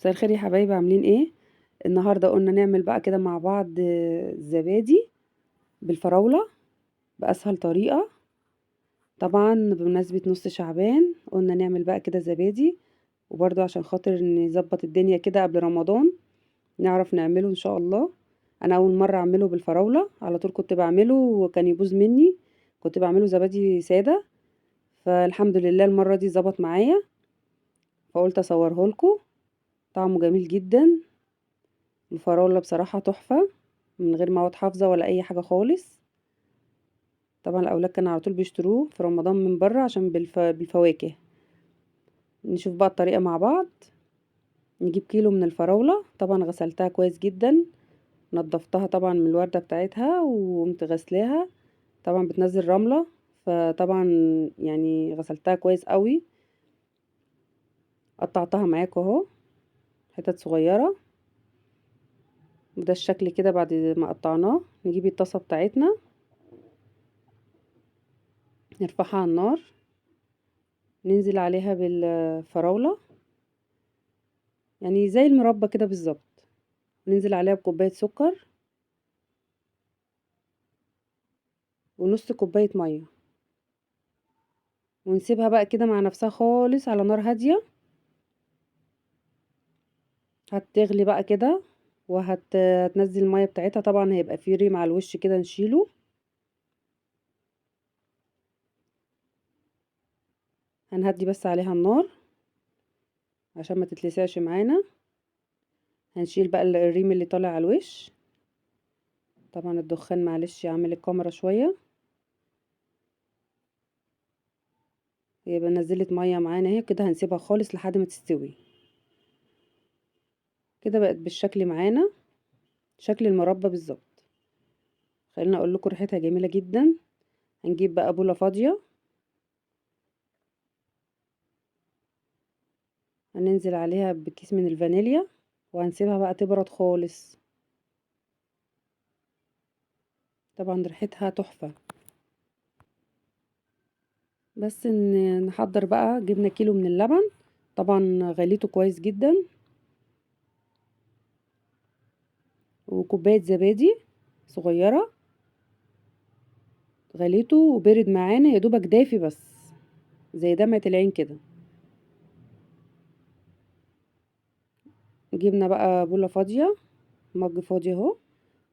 مساء الخير يا حبايبي، عاملين ايه؟ النهارده قلنا نعمل بقى كده مع بعض زبادي بالفراولة بأسهل طريقة. طبعا بمناسبة نص شعبان قلنا نعمل بقى كده زبادي، وبرضه عشان خاطر نظبط الدنيا كده قبل رمضان نعرف نعمله ان شاء الله. انا اول مرة اعمله بالفراولة، على طول كنت بعمله وكان يبوظ مني، كنت بعمله زبادي سادة. فالحمد لله المرة دي ظبط معايا، فقلت اصوره لكم. طعمه جميل جدا، الفراولة بصراحة تحفة، من غير مواد حافظة ولا أي حاجة خالص. طبعا الأولاد كانوا على طول بيشتروه في رمضان من بره عشان بالفواكه. نشوف بقى الطريقة مع بعض. نجيب كيلو من الفراولة، طبعا غسلتها كويس جدا، نضفتها طبعا من الوردة بتاعتها وقمت غسلاها. طبعا بتنزل رملة، فطبعا يعني غسلتها كويس قوي. قطعتها معاكم اهو حتت صغيرة، وده الشكل كده بعد ما قطعناه. نجيب الطاسة بتاعتنا، نرفعها على النار، ننزل عليها بالفراولة يعني زي المربى كده بالظبط. ننزل عليها بكوباية سكر ونص كوباية مية، ونسيبها بقى كده مع نفسها خالص على نار هادية. هتغلي بقى كده هتنزل المية بتاعتها، طبعا هيبقى فيه ريم على الوش كده نشيله. هنهدي بس عليها النار عشان ما تتلسعش معانا. هنشيل بقى الريم اللي طالع على الوش. طبعا الدخان معلش عامل الكاميرا شوية. يبقى نزلت مية معانا اهي كده، هنسيبها خالص لحد ما تستوي. كده بقت بالشكل معانا، شكل المربى بالظبط. خليني اقول لكم ريحتها جميله جدا. هنجيب بقى بوله فاضيه، هننزل عليها بكيس من الفانيليا، وهنسيبها بقى تبرد خالص. طبعا ريحتها تحفه. بس نحضر بقى. جبنا كيلو من اللبن، طبعا غليته كويس جدا، وكوبايه زبادي صغيره. غليته وبرد معانا، يا دوبك دافي بس زي دمعة العين كده. جبنا بقى بوله فاضيه، مج فاضي اهو،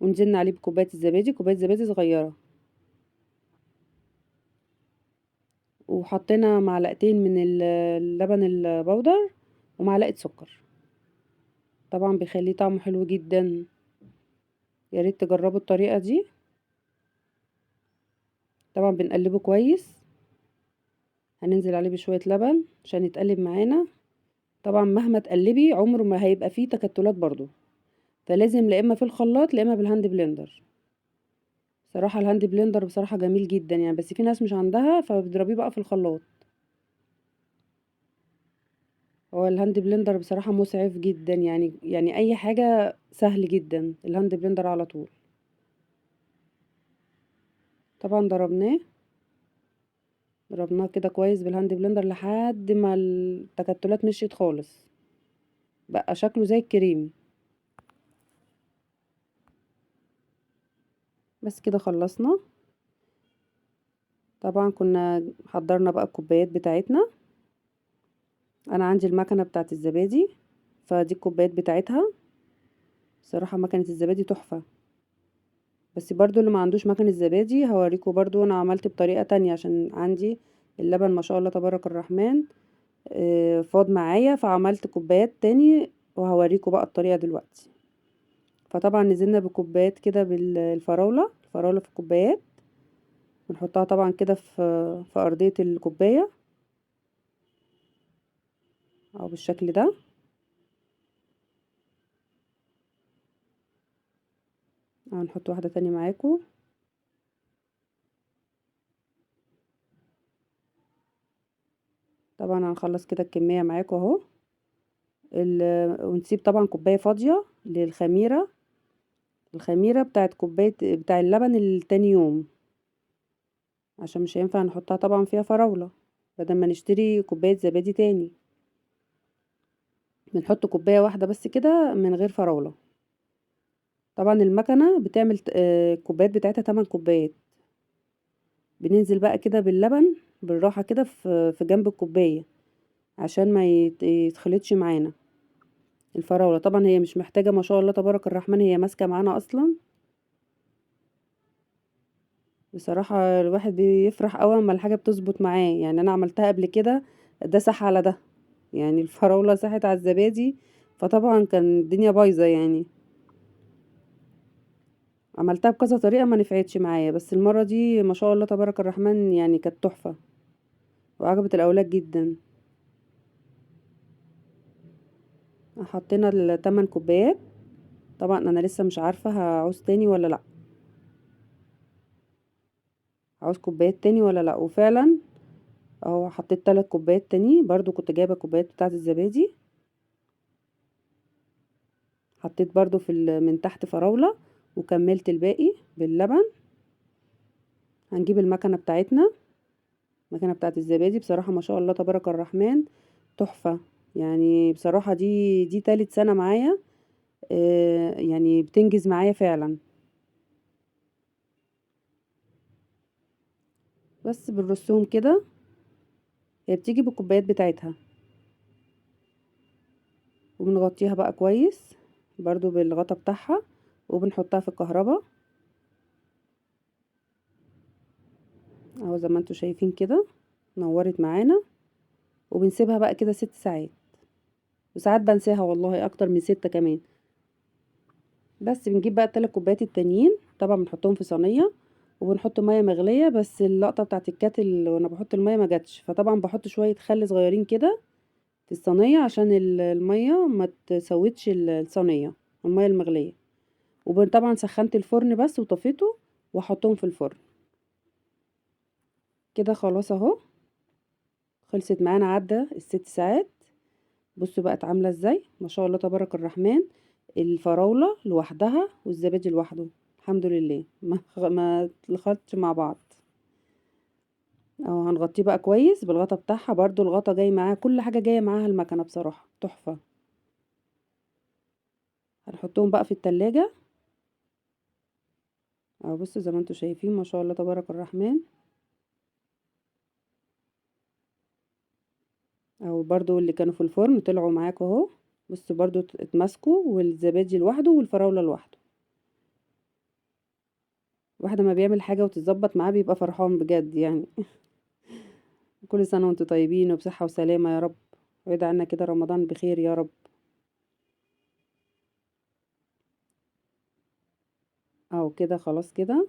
ونزلنا عليه بكوبايه الزبادي، كوبايه زبادي صغيره. وحطينا معلقتين من اللبن البودر ومعلقة سكر. طبعا بيخليه طعمه حلو جدا، يا ريت تجربوا الطريقة دي. طبعا بنقلبه كويس، هننزل عليه بشوية لبن عشان يتقلب معانا. طبعا مهما تقلبي عمره ما هيبقى فيه تكتلات برضو، فلازم لا اما في الخلاط لا اما بالهاند بلندر. صراحة الهاند بلندر بصراحة جميل جدا يعني، بس في ناس مش عندها فبتضربيه بقى في الخلاط. هو الهاند بلندر بصراحة مسعف جدا يعني اي حاجة سهل جدا الهاند بلندر على طول. طبعا ضربناه كده كويس بالهاند بلندر لحد ما التكتلات مشيت خالص، بقى شكله زي الكريمي. بس كده خلصنا. طبعا كنا حضرنا بقى الكوبايات بتاعتنا. انا عندي المكنه بتاعت الزبادي، فدي الكوبايات بتاعتها. صراحه مكنه الزبادي تحفه، بس برضو اللي ما عندوش مكنه زبادي هوريكم برضو انا عملت بطريقه تانية، عشان عندي اللبن ما شاء الله تبارك الرحمن فاض معايا، فعملت كوبايات تاني وهوريكم بقى الطريقه دلوقتي. فطبعا نزلنا بكوبايات كده الفراولة في كوبايات، بنحطها طبعا كده في أرضية الكوباية أو بالشكل ده. هنحط واحدة تانية معاكم. طبعا هنخلص كده الكمية معاكم اهو. ونسيب طبعا كوباية فاضية للخميرة، الخميرة بتاعت كوباية بتاع اللبن التاني يوم، عشان مش هينفع نحطها طبعا فيها فراولة بدل ما نشتري كوباية زبادي تاني. بنحط كوباية واحدة بس كده من غير فراولة. طبعا المكنة بتعمل الكوبايات بتاعتها 8 كوبايات. بننزل بقى كده باللبن بالراحة كده في جنب الكوباية عشان ما يتخلطش معانا. الفراولة طبعا هي مش محتاجة، ما شاء الله تبارك الرحمن، هي ماسكة معانا اصلا. بصراحة الواحد بيفرح قوي اما الحاجة بتظبط معاه. يعني انا عملتها قبل كده، ده صح على ده. يعني الفراولة ساحت على الزبادي، فطبعا كان الدنيا بايظة يعني. عملتها بكذا طريقة ما نفعتش معايا، بس المرة دي ما شاء الله تبارك الرحمن يعني كانت تحفة وعجبت الاولاد جدا. حطينا التمن كوبايات. طبعا انا لسه مش عارفة هعوز تاني ولا لا، عاوز كوبايات تاني ولا لا. وفعلا اهو حطيت 3 كوبايات تاني، برضو كنت جايبة كوبايات بتاعة الزبادي. حطيت برضو من تحت فراولة، وكملت الباقي باللبن. هنجيب المكنة بتاعتنا، المكنة بتاعة الزبادي. بصراحة ما شاء الله تبارك الرحمن تحفة. يعني بصراحة دي تالت سنة معايا. يعني بتنجز معايا فعلا. بس بنرصهم كده، هي بتيجي بالكوبايات بتاعتها. وبنغطيها بقى كويس برضو بالغطا بتاعها، وبنحطها في الكهرباء اهو زي ما انتوا شايفين كده، نورت معانا. وبنسيبها بقى كده 6 ساعات، وساعات بنساها والله اكتر من 6 كمان. بس بنجيب بقى ال3 كوبايات التانيين، طبعا بنحطهم في صينيه، وبنحط ميه مغليه. بس اللقطه بتاعت الكاتل وانا بحط الميه ما جاتش، فطبعا بحط شويه خل صغيرين كده في الصينيه عشان الميه ما تسودش الصينيه، الميه المغليه. وطبعا سخنت الفرن بس وطفيته، واحطهم في الفرن كده. خلاص اهو خلصت معانا، عدى ال6 ساعات. بصوا بقت عامله ازاي، ما شاء الله تبارك الرحمن. الفراوله لوحدها والزبادي لوحده، الحمد لله ما اتلخبطش مع بعض. اه هنغطيه بقى كويس بالغطا بتاعها، برضو الغطا جاي معاها، كل حاجه جايه معاها المكنه بصراحه تحفه. هنحطهم بقى في التلاجة. اه بصوا زي ما انتوا شايفين ما شاء الله تبارك الرحمن. او برضو اللي كانوا في الفرن طلعوا معاكم اهو. بصوا برضو اتماسكوا، والزبادي لوحده والفراولة لوحده. واحد ما بيعمل حاجة وتتظبط معاه بيبقى فرحان بجد يعني. كل سنة وانتوا طيبين وبصحة وسلامة يا رب، ويدعي عنا كده رمضان بخير يا رب. اهو كده خلاص كده.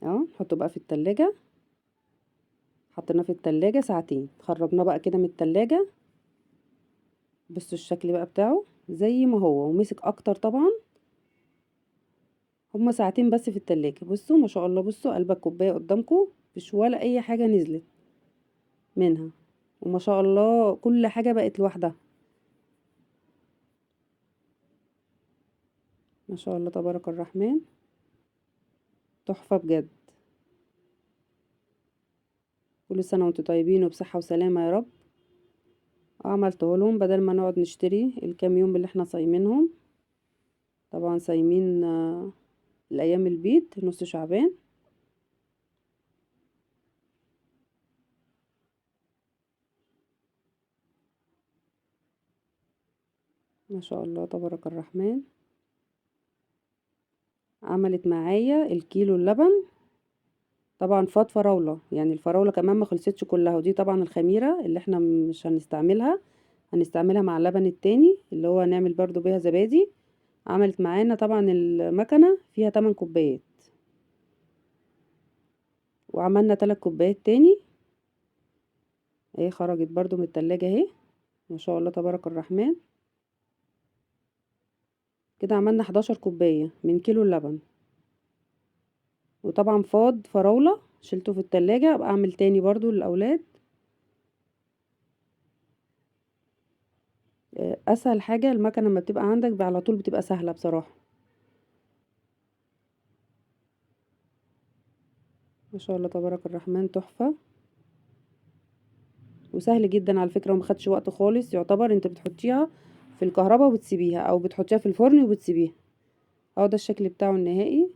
اهو نحطه بقى في التلاجة. حطيناه في التلاجة ساعتين، خرجناه بقى كده من التلاجة. بصوا الشكل بقى بتاعه زي ما هو، ومسك اكتر طبعا. هما ساعتين بس في التلاجة. بصوا ما شاء الله، بصوا قلب الكوباية قدامكم، مفيش ولا اي حاجة نزلت منها. وما شاء الله كل حاجة بقت لوحدها. ما شاء الله تبارك الرحمن تحفة بجد. كل سنة وانتم طيبين وبصحة وسلامة يا رب. عملته لهم بدل ما نقعد نشتري الكام يوم اللي احنا صايمينهم. طبعا صايمين الأيام البيض نص شعبان. ما شاء الله تبارك الرحمن. عملت معايا الكيلو اللبن. طبعا فات فراولة، يعني الفراولة كمان ما خلصتش كلها. ودي طبعا الخميرة اللي احنا مش هنستعملها، هنستعملها مع اللبن التاني اللي هو هنعمل برضو بيها زبادي. عملت معانا طبعا المكنة فيها 8 كوبايات. وعملنا 3 كوبايات تاني. اهي خرجت برضو من التلاجة اهي. ما شاء الله تبارك الرحمن. كده عملنا 11 كوباية من كيلو اللبن. وطبعا فاض فراولة شلته في التلاجة، ابقى اعمل تاني برضو للأولاد. اسهل حاجة المكنة لما بتبقى عندك على طول بتبقى سهلة بصراحة. ما شاء الله تبارك الرحمن تحفة. وسهل جدا على فكرة، وما خدش وقت خالص. يعتبر انت بتحطيها في الكهرباء وبتسيبيها، او بتحطيها في الفرن وبتسيبيها. اهو ده الشكل بتاعه النهائي.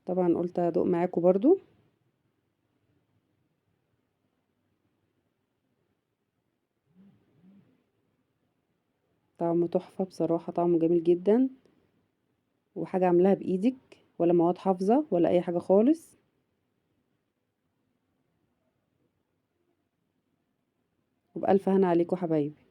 طبعا قلت ادوق معاكم برضو. طعمه تحفة بصراحة، طعمه جميل جدا، وحاجة عاملاها بايدك، ولا مواد حافظة ولا اي حاجة خالص. وبألف هنا عليكم حبايبي.